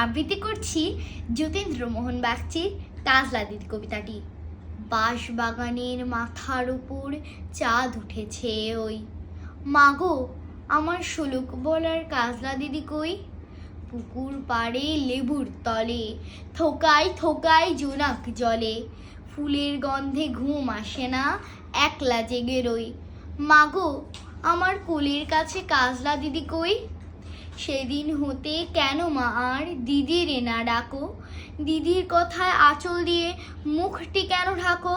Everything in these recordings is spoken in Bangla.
আবৃত্তি করছি যতীন্দ্রমোহন বাগচির কাজলা দিদি কবিতাটি। বাঁশবাগানের মাথার উপর চাঁদ উঠেছে ওই, মাগো আমার শোলক বলার কাজলা দিদি কই? পুকুর পাড়ে লেবুর তলে থোকায় থোকায় জোনাক জলে, ফুলের গন্ধে ঘুম আসে না, একলা জেগে রই। মাগো আমার কোলের কাছে কাজলা দিদি কই? সেদিন হতে কেন মা আর দিদির না ডাকো? দিদির কথায় আঁচল দিয়ে মুখটি কেন ঢাকো?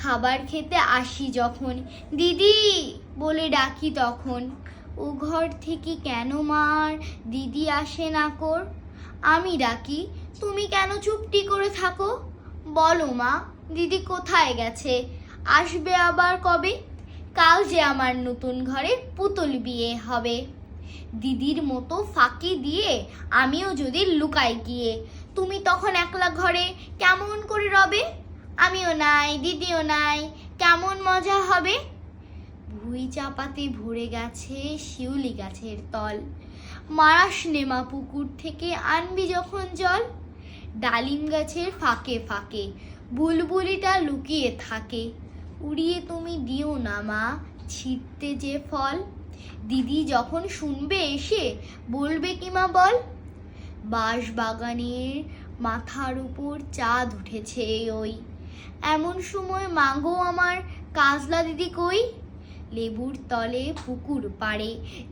খাবার খেতে আসি যখন দিদি বলে ডাকি তখন, ও ঘর থেকে কেন মা আর দিদি আসে না কর? আমি ডাকি তুমি কেন চুপটি করে থাকো? বলো মা দিদি কোথায় গেছে, আসবে আবার কবে? কাল যে আমার নতুন ঘরে পুতুল বিয়ে হবে। দিদির মতো ফাঁকি দিয়ে আমিও যদি লুকাই গিয়ে, তুমি তখন একলা ঘরে কেমন করে রবে? আমিও নাই দিদিও নাই, কেমন মজা হবে? ভুঁই চাপাতে ভরে গেছে শিউলি গাছের তল, মারাস নেমা পুকুর থেকে আনবি যখন জল। ডালিম গাছের ফাঁকে ফাঁকে বুলবুলিটা লুকিয়ে থাকে, উড়িয়ে তুমি দিও না মা ছিঁড়তে যে ফল। দিদি যখন শুনবে এসে বলবে কি মা বল? বাঁশবাগানের মাথার উপর চাঁদ উঠেছে ওই, এমন সময় মাগো আমার কাজলা দিদি কই? লেবুর তলে পুকুর পাড়ে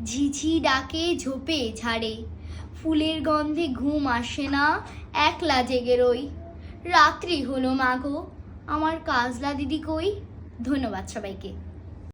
ঝিঝি ডাকে ঝোপে ঝাড়ে, ফুলের গন্ধে ঘুম আসে না, একলা জেগে রই। রাত্রি হলো মাগো আমার কাজলা দিদি কই? ধন্যবাদ সবাইকে।